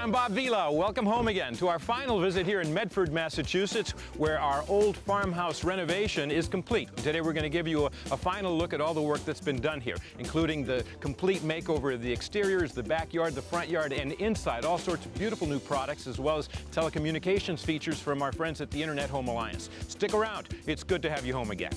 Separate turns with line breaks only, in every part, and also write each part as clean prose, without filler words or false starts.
I'm Bob Vila. Welcome home again to our final visit here in Medford, Massachusetts, where our old farmhouse renovation is complete. Today we're going to give you a final look at all the work that's been done here, including the complete makeover of the exteriors, the backyard, the front yard, and inside. All sorts of beautiful new products, as well as telecommunications features from our friends at the Internet Home Alliance. Stick around. It's good to have you home again.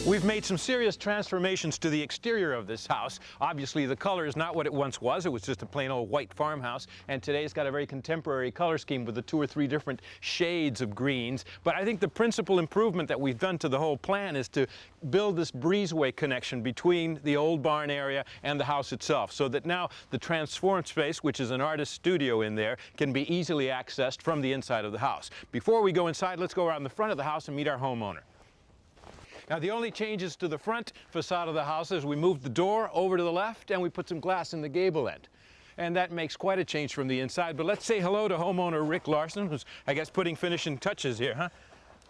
We've made some serious transformations to the exterior of this house. Obviously, the color is not what it once was. It was just a plain old white farmhouse, and today's got a very contemporary color scheme with the 2 or 3 different shades of greens. But I think the principal improvement that we've done to the whole plan is to build this breezeway connection between the old barn area and the house itself, so that now the transformed space, which is an artist's studio in there, can be easily accessed from the inside of the house. Before we go inside, let's go around the front of the house and meet our homeowner. Now, the only changes to the front facade of the house is we moved the door over to the left and we put some glass in the gable end. And that makes quite a change from the inside. But let's say hello to homeowner Rick Larson, who's, I guess, putting finishing touches here, huh?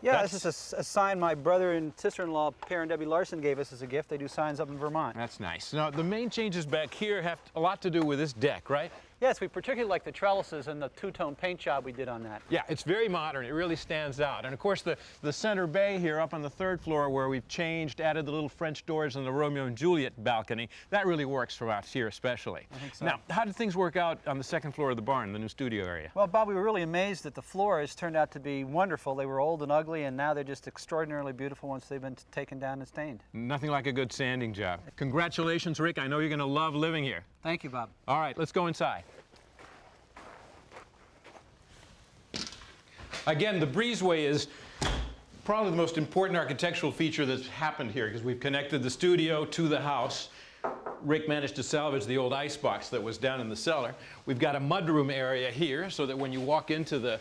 Yeah, this is a sign my brother and sister-in-law, Per and Debbie Larson, gave us as a gift. They do signs up in Vermont.
That's nice. Now, the main changes back here have a lot to do with this deck, right?
Yes, we particularly like the trellises and the two-tone paint job we did on that.
Yeah, it's very modern. It really stands out. And of course, the center bay here up on the 3rd floor, where we've changed, added the little French doors and the Romeo and Juliet balcony, that really works for us here especially.
I think so.
Now, how did things work out on the 2nd floor of the barn, the new studio area?
Well, Bob, we were really amazed that the floors turned out to be wonderful. They were old and ugly, and now they're just extraordinarily beautiful once they've been taken down and stained.
Nothing like a good sanding job. Congratulations, Rick. I know you're going to love living here.
Thank you, Bob.
All right, let's go inside. Again, the breezeway is probably the most important architectural feature that's happened here, because we've connected the studio to the house. Rick managed to salvage the old icebox that was down in the cellar. We've got a mudroom area here so that when you walk into the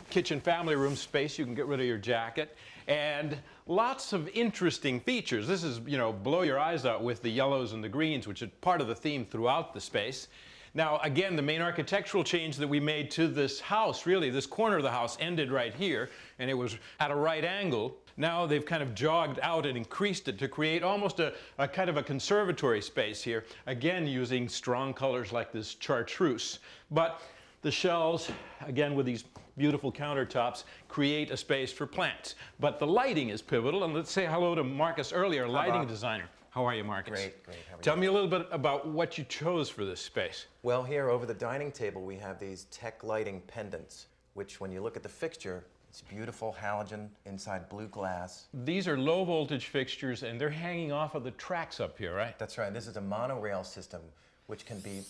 kitchen family room space, you can get rid of your jacket. And lots of interesting features. This is, you know, blow your eyes out with the yellows and the greens, which is part of the theme throughout the space. Now, again, the main architectural change that we made to this house, really, this corner of the house ended right here, and it was at a right angle. Now they've kind of jogged out and increased it to create almost a kind of a conservatory space here, again, using strong colors like this chartreuse. But the shelves, again, with these beautiful countertops, create a space for plants. But the lighting is pivotal, and let's say hello to Marcus earlier, lighting designer. How are you, Marcus?
Great, great. How are you?
Tell me a little bit about what you chose for this space.
Well, here over the dining table we have these tech lighting pendants, which when you look at the fixture, it's beautiful halogen inside blue glass.
These are low voltage fixtures, and they're hanging off of the tracks up here, right?
That's right. This is a monorail system which can be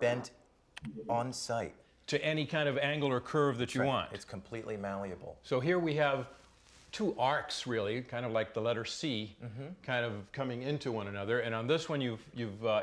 bent on site.
To any kind of angle or curve that you want.
It's completely malleable.
So here we have 2 arcs, really, kind of like the letter C, kind of coming into one another. And on this one, you've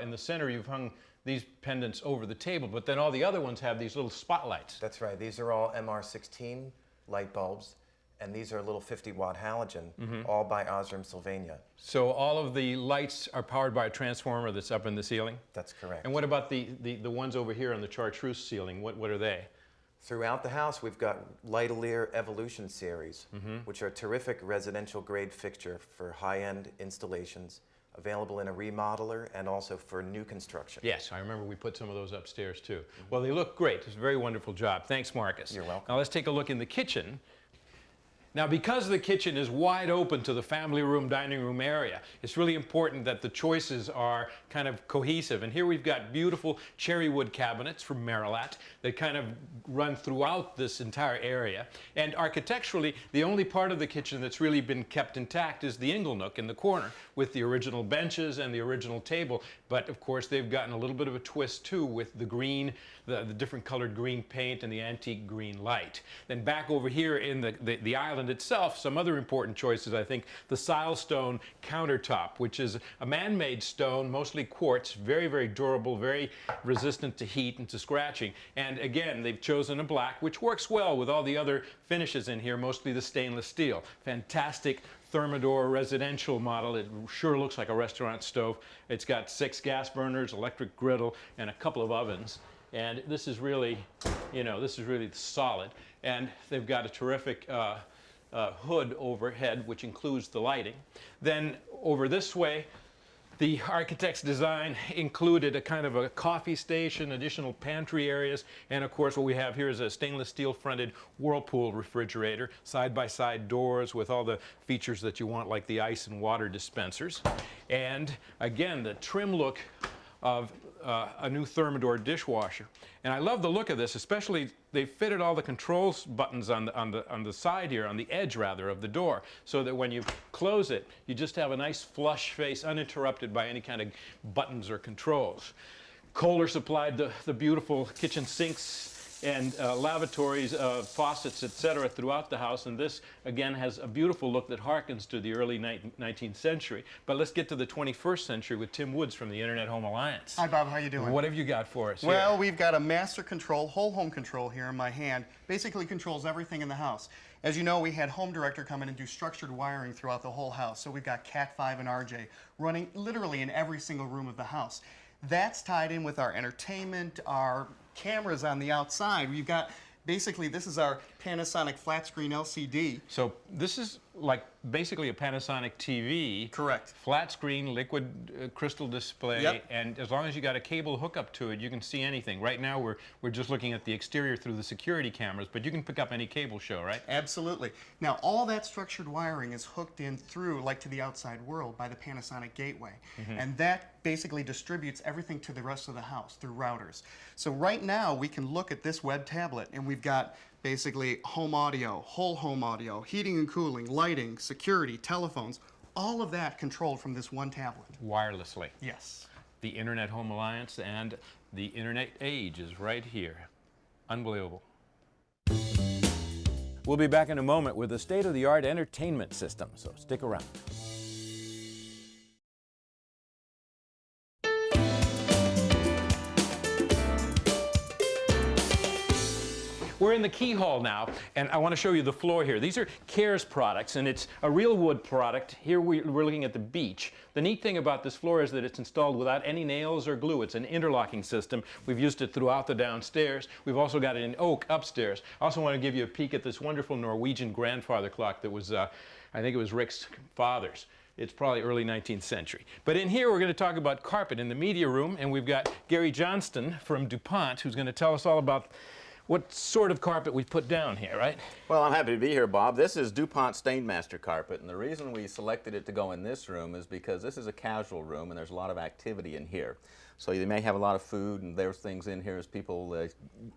in the center, you've hung these pendants over the table, but then all the other ones have these little spotlights.
That's right. These are all MR16 light bulbs, and these are little 50-watt halogen, all by Osram Sylvania.
So all of the lights are powered by a transformer that's up in the ceiling?
That's correct.
And what about the ones over here on the chartreuse ceiling? What are they?
Throughout the house, we've got Lightalier Evolution series, which are a terrific residential grade fixture for high-end installations, available in a remodeler and also for new construction.
Yes, I remember we put some of those upstairs too. Well, they look great. It's a very wonderful job. Thanks, Marcus.
You're welcome.
Now let's take a look in the kitchen. Now, because the kitchen is wide open to the family room, dining room area, it's really important that the choices are kind of cohesive. And here we've got beautiful cherry wood cabinets from Marilat that kind of run throughout this entire area. And architecturally, the only part of the kitchen that's really been kept intact is the ingle nook in the corner with the original benches and the original table. But of course, they've gotten a little bit of a twist too with the green, the different colored green paint and the antique green light. Then back over here in the island island itself, some other important choices, I think, the silestone countertop, which is a man-made stone, mostly quartz, very, very durable, very resistant to heat and to scratching. And again, they've chosen a black, which works well with all the other finishes in here, mostly the stainless steel. Fantastic Thermador residential model. It sure looks like a restaurant stove. It's got 6 gas burners, electric griddle, and a couple of ovens. And this is really, you know, this is really solid. And they've got a terrific hood overhead, which includes the lighting. Then over this way, the architect's design included a kind of a coffee station, additional pantry areas, and of course what we have here is a stainless steel fronted Whirlpool refrigerator, side-by-side doors with all the features that you want, like the ice and water dispensers. And again, the trim look of a new Thermador dishwasher. And I love the look of this, especially they fitted all the controls buttons on the side here, on the edge rather, of the door, so that when you close it, you just have a nice flush face, uninterrupted by any kind of buttons or controls. Kohler supplied the beautiful kitchen sinks and lavatories, faucets, etc. throughout the house, and this again has a beautiful look that harkens to the early 19th century. But let's get to the 21st century with Tim Woods from the Internet Home Alliance.
Hi Bob, how you doing?
What have you got for us
Well,
here?
we've got a master control, whole home control here in my hand. Basically controls everything in the house. As you know, we had Home Director come in and do structured wiring throughout the whole house. So we've got Cat 5 and RJ running literally in every single room of the house. That's tied in with our entertainment, our cameras on the outside. We've got, basically, this is our Panasonic flat screen LCD.
So this is like basically a Panasonic TV.
Correct.
Flat screen, liquid crystal display,
Yep.
and as long as you got a cable hookup to it, you can see anything. Right now we're just looking at the exterior through the security cameras, but you can pick up any cable show, right?
Absolutely. Now, all that structured wiring is hooked in through, like to the outside world, by the Panasonic gateway. And that basically distributes everything to the rest of the house through routers. So right now, we can look at this web tablet, and we've got basically home audio, whole home audio, heating and cooling, lighting, security, telephones, all of that controlled from this one tablet.
Wirelessly.
Yes.
The Internet Home Alliance and the Internet Age is right here. Unbelievable. We'll be back in a moment with a state-of-the-art entertainment system, so stick around. We're in the key hall now, and I want to show you the floor here. These are Cares products, and it's a real wood product. Here we're looking at the beach. The neat thing about this floor is that it's installed without any nails or glue. It's an interlocking system. We've used it throughout the downstairs. We've also got it in oak upstairs. I also want to give you a peek at this wonderful Norwegian grandfather clock that was, I think it was Rick's father's. It's probably early 19th century. But in here, we're going to talk about carpet in the media room, and we've got Gary Johnston from DuPont, who's going to tell us all about what sort of carpet we put down here, right?
Well, I'm happy to be here, Bob. This is DuPont Stainmaster carpet, and the reason we selected it to go in this room is because this is a casual room and there's a lot of activity in here. So you may have a lot of food, and there's things in here as people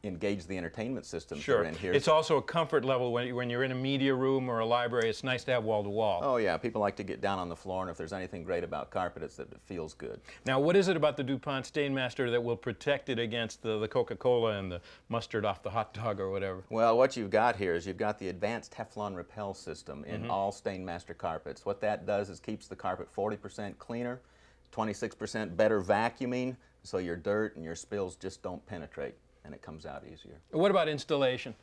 engage the entertainment systems that are in here.
It's also a comfort level when you're in a media room or a library. It's nice to have wall-to-wall.
Oh yeah, people like to get down on the floor, and if there's anything great about carpet, it's that it feels good.
Now, what is it about the DuPont Stainmaster that will protect it against the Coca-Cola and the mustard off the hot dog or whatever?
Well, what you've got here is you've got the advanced Teflon repel system in all Stainmaster carpets. What that does is keeps the carpet 40% cleaner, 26% better vacuuming, so your dirt and your spills just don't penetrate, and it comes out easier.
What about installation?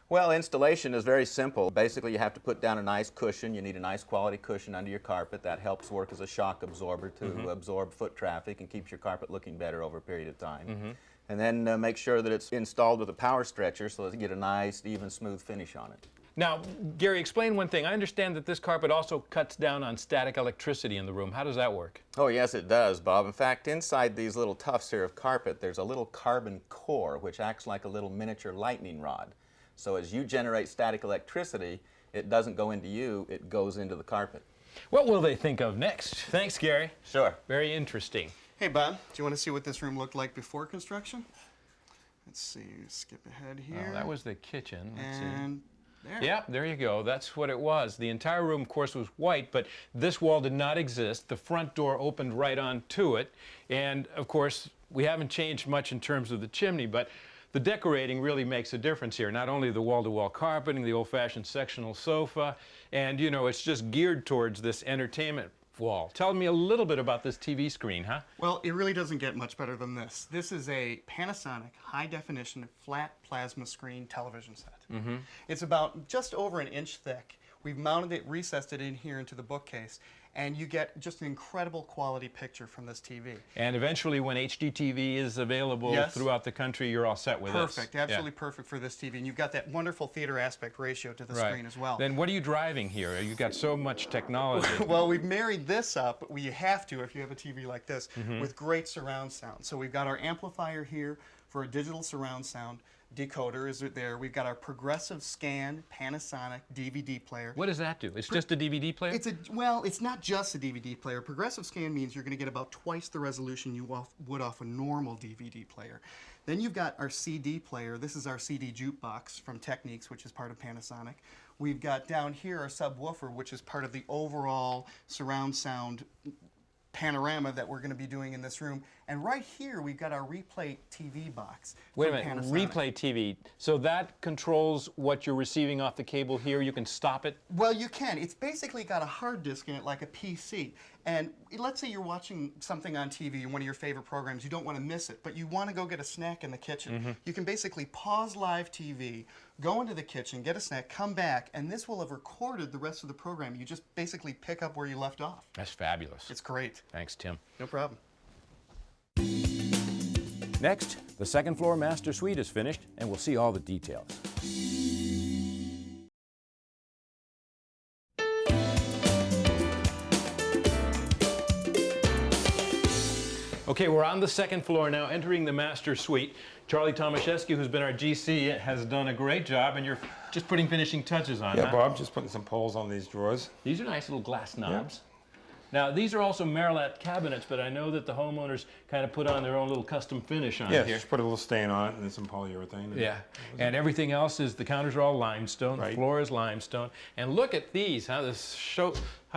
Well, installation is very simple. Basically, you have to put down a nice cushion. You need a nice quality cushion under your carpet. That helps work as a shock absorber to absorb foot traffic and keeps your carpet looking better over a period of time. And then make sure that it's installed with a power stretcher so that you get a nice, even, smooth finish on it.
Now, Gary, explain one thing. I understand that this carpet also cuts down on static electricity in the room. How does that work?
Oh, yes, it does, Bob. In fact, inside these little tufts here of carpet, there's a little carbon core which acts like a little miniature lightning rod. So as you generate static electricity, it doesn't go into you, it goes into the carpet.
What will they think of next? Thanks, Gary.
Sure.
Very interesting.
Hey Bob, do you want to see what this room looked like before construction? Let's see, skip ahead here.
Oh, that was the kitchen. Let's see.
And there.
Yeah, there you go. That's what it was. The entire room, of course, was white, but this wall did not exist. The front door opened right onto it. And, of course, we haven't changed much in terms of the chimney, but the decorating really makes a difference here. Not only the wall-to-wall carpeting, the old-fashioned sectional sofa, and you know, it's just geared towards this entertainment wall. Tell me a little bit about this TV screen, huh?
Well, it really doesn't get much better than this. This is a Panasonic high-definition flat plasma screen television set. It's about just over an inch thick. We've mounted it, recessed it in here into the bookcase, and you get just an incredible quality picture from this TV.
And eventually, when HDTV is available
Yes.
throughout the country, you're all set with this.
Perfect, absolutely perfect for this TV. And you've got that wonderful theater aspect ratio to the
Right.
screen as well.
Then what are you driving here? You've got so much technology.
Well, we've married this up, you have to if you have a TV like this, with great surround sound. So we've got our amplifier here for a digital surround sound. Decoder is there. We've got our progressive scan Panasonic DVD player.
What does that do? It's just a DVD player?
Well, it's not just a DVD player. Progressive scan means you're going to get about twice the resolution you would off a normal DVD player. Then you've got our CD player. This is our CD jukebox from Techniques, which is part of Panasonic. We've got down here our subwoofer, which is part of the overall surround sound panorama that we're going to be doing in this room. And right here, we've got our Replay TV box.
Wait a
from
minute,
Panasonic.
Replay TV. So that controls what you're receiving off the cable here? You can stop it?
Well, you can. It's basically got a hard disk in it like a PC. And let's say you're watching something on TV, one of your favorite programs, you don't want to miss it, but you want to go get a snack in the kitchen. You can basically pause live TV, go into the kitchen, get a snack, come back, and this will have recorded the rest of the program. You just basically pick up where you left off.
That's fabulous.
It's great.
Thanks, Tim.
No problem.
Next, the second floor master suite is finished, and we'll see all the details. Okay, we're on the second floor now, entering the master suite. Charlie Tomaszewski, who's been our GC, has done a great job, and you're just putting finishing touches on,
Yeah,
huh?
Bob, just putting some poles on these drawers.
These are nice little glass knobs. Now, these are also Marilat cabinets, but I know that the homeowners kind of put on their own little custom finish on
Yeah,
here.
just put a little stain on it and then some polyurethane. and-
Yeah, and everything else is, the counters are all limestone, the
Right.
floor is limestone. And look at these, how do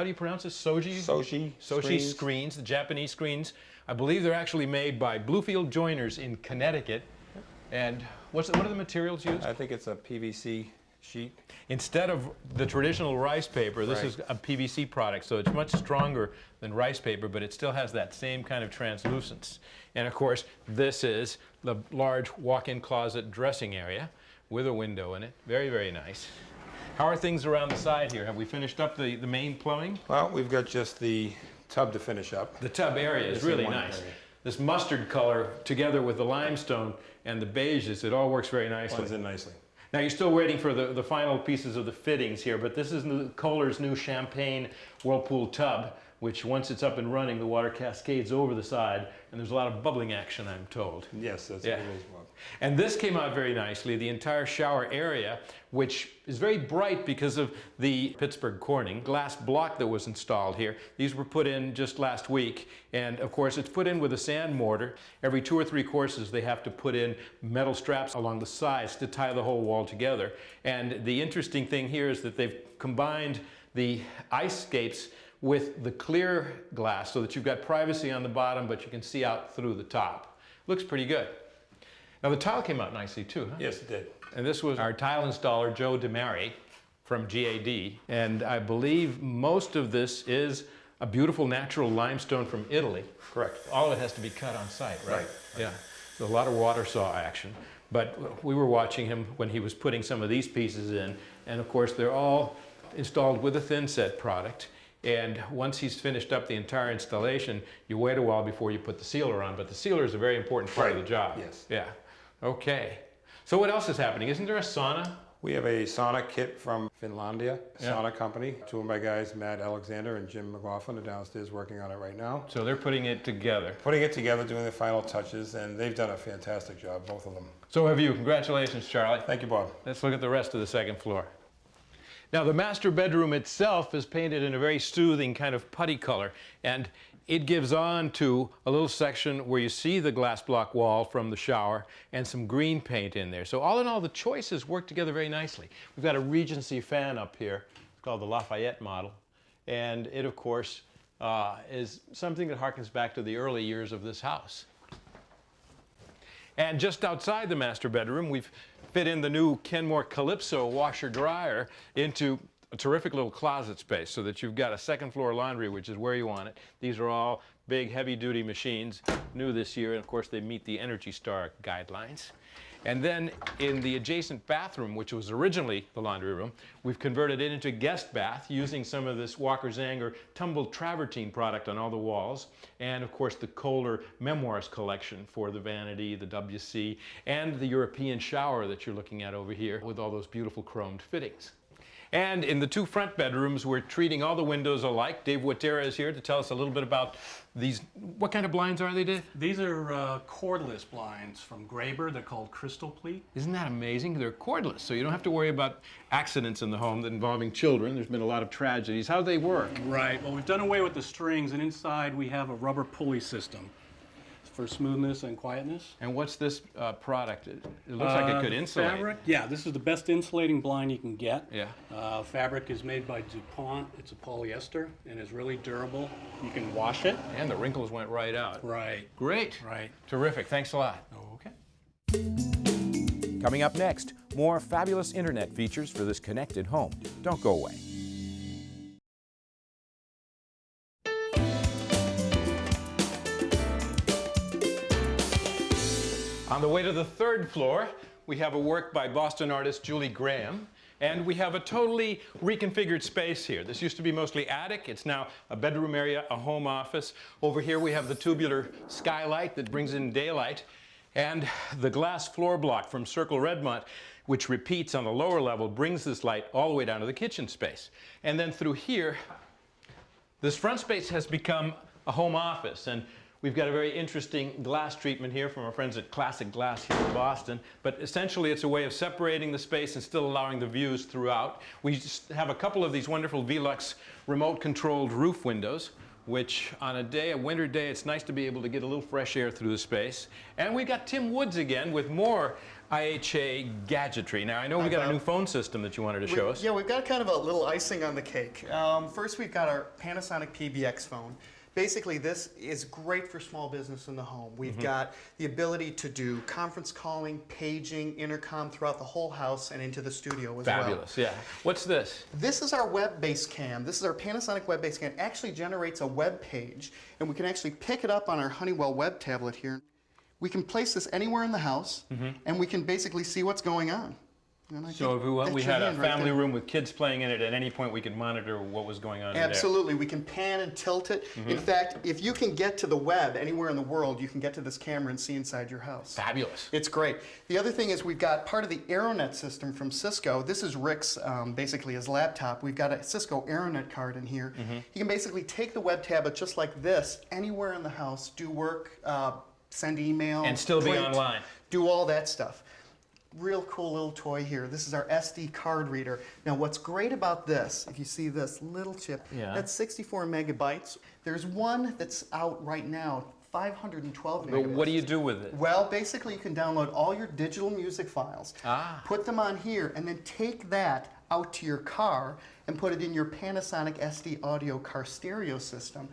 you pronounce this? Soji?
Soshi
screens, the Japanese screens. I believe they're actually made by Bluefield Joiners in Connecticut. And what are the materials used?
I think it's a PVC sheet.
Instead of the traditional rice paper, this
Right.
is a PVC product, so it's much stronger than rice paper, but it still has that same kind of translucence. And of course, this is the large walk-in closet dressing area with a window in it. Very, very nice. How are things around the side here? Have we finished up the main plumbing?
Well, we've got just the tub to finish up.
The tub area is
It's in
really
one
nice.
area.
This mustard color together with the limestone and the beiges, it all works very nicely.
Blends in nicely.
Now you're still waiting for the final pieces of the fittings here, but this is Kohler's new Champagne Whirlpool tub, which once it's up and running, the water cascades over the side, and there's a lot of bubbling action, I'm told.
Yes, that's
Yeah.
what it is, Bob.
And this came out very nicely, the entire shower area, which is very bright because of the Pittsburgh Corning glass block that was installed here. These were put in just last week, and of course it's put in with a sand mortar. Every 2 or 3 courses they have to put in metal straps along the sides to tie the whole wall together. And the interesting thing here is that they've combined the ice scapes with the clear glass so that you've got privacy on the bottom, but you can see out through the top. Looks pretty good. Now the tile came out nicely too, huh?
Yes, it did.
And this was our tile installer, Joe DeMari from GAD. And I believe most of this is a beautiful natural limestone from Italy.
Correct.
All of it has to be cut on site, right?
Right.
Yeah. A lot of water saw action. But we were watching him when he was putting some of these pieces in. And of course, they're all installed with a thin set product. And once he's finished up the entire installation, you wait a while before you put the sealer on. But the sealer is a very important part of the job.
Yes.
Yeah. Okay. So what else is happening? Isn't there a sauna?
We have a sauna kit from Finlandia,
Yeah.
sauna company. 2 of my guys, Matt Alexander and Jim McLaughlin, are downstairs working on it right now.
So they're putting it together.
Putting it together, doing the final touches, and they've done a fantastic job, both of them.
So have you. Congratulations, Charlie.
Thank you, Bob.
Let's look at the rest of the second floor. Now, the master bedroom itself is painted in a very soothing kind of putty color, and it gives on to a little section where you see the glass block wall from the shower and some green paint in there. So all in all, the choices work together very nicely. We've got a Regency fan up here. It's called the Lafayette model, and it, of course, is something that harkens back to the early years of this house. And just outside the master bedroom, we've fit in the new Kenmore Calypso washer-dryer into a terrific little closet space so that you've got a second floor laundry, which is where you want it. These are all big, heavy-duty machines, new this year, and of course they meet the Energy Star guidelines. And then in the adjacent bathroom, which was originally the laundry room, we've converted it into a guest bath using some of this Walker Zanger tumbled travertine product on all the walls, and of course the Kohler Memoirs collection for the vanity, the WC, and the European shower that you're looking at over here with all those beautiful chromed fittings. And in the two front bedrooms, we're treating all the windows alike. Dave Watera is here to tell us a little bit about these. What kind of blinds are they, Dave?
These are cordless blinds from Graber. They're called Crystal Pleat.
Isn't that amazing? They're cordless, so you don't have to worry about accidents in the home involving children. There's been a lot of tragedies. How do they work?
Right. Well, we've done away with the strings, and inside we have a rubber pulley system for smoothness and quietness.
And what's this product? It looks like it could insulate.
Fabric? Yeah, this is the best insulating blind you can get.
Yeah.
Fabric is made by DuPont. It's a polyester and is really durable. You can wash it.
And the wrinkles went right out.
Right.
Great.
Right.
Terrific. Thanks a lot.
Okay.
Coming up next, more fabulous internet features for this connected home. Don't go away.
On the way to the third floor, we have a work by Boston artist Julie Graham, and we have a totally reconfigured space here. This used to be mostly attic. It's now a bedroom area, a home office. Over here we have the tubular skylight that brings in daylight, and the glass floor block from Circle Redmont, which repeats on the lower level, brings this light all the way down to the kitchen space. And then through here, this front space has become a home office, and we've got a very interesting glass treatment here from our friends at Classic Glass here in Boston, but essentially it's a way of separating the space and still allowing the views throughout. We just have a couple of these wonderful Velux remote-controlled roof windows, which on a winter day, it's nice to be able to get a little fresh air through the space. And we've got Tim Woods again with more IHA gadgetry. Now, I know we've got a new phone system that you wanted to show us.
Yeah, we've got kind of a little icing on the cake. First, we've got our Panasonic PBX phone. Basically, this is great for small business in the home. We've got the ability to do conference calling, paging, intercom throughout the whole house and into the studio as well.
Fabulous, yeah. What's this?
This is our web-based cam. This is our Panasonic web-based cam. It actually generates a web page, and we can actually pick it up on our Honeywell web tablet here. We can place this anywhere in the house, and we can basically see what's going on.
So if we had a family room with kids playing in it, at any point we could monitor what was going on in there.
Absolutely. We can pan and tilt it. In fact, if you can get to the web anywhere in the world, you can get to this camera and see inside your house.
Fabulous.
It's great. The other thing is we've got part of the AeroNet system from Cisco. This is Rick's, basically his laptop. We've got a Cisco AeroNet card in here. He can basically take the web tablet just like this, anywhere in the house, do work, send email,
and still be online.
Do all that stuff. Real cool little toy here. This is our SD card reader. Now what's great about this, if you see this little chip, that's 64 megabytes. There's one that's out right now, 512 megabytes.
But what do you do with it?
Well, basically you can download all your digital music files, put them on here, and then take that out to your car and put it in your Panasonic SD audio car stereo system.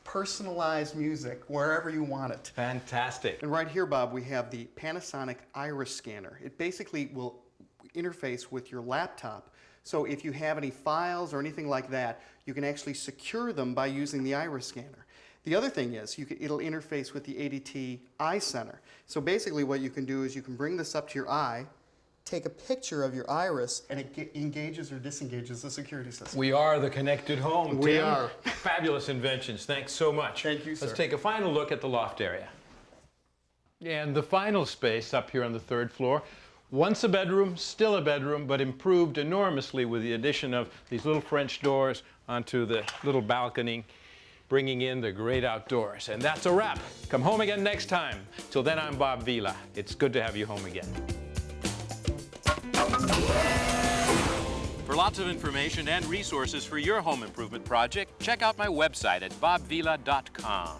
Personalized music wherever you want it.
Fantastic.
And right here, Bob, we have the Panasonic Iris scanner. It basically will interface with your laptop. So if you have any files or anything like that, you can actually secure them by using the Iris scanner. The other thing is it'll interface with the ADT Eye Center. So basically what you can do is you can bring this up to your eye, take a picture of your iris, and it engages or disengages the security system.
We are the connected home, Tim.
We are.
Fabulous inventions. Thanks so much.
Thank you, sir.
Let's take a final look at the loft area. And the final space up here on the third floor. Once a bedroom, still a bedroom, but improved enormously with the addition of these little French doors onto the little balcony, bringing in the great outdoors. And that's a wrap. Come home again next time. Till then, I'm Bob Vila. It's good to have you home again. For lots of information and resources for your home improvement project, check out my website at bobvila.com.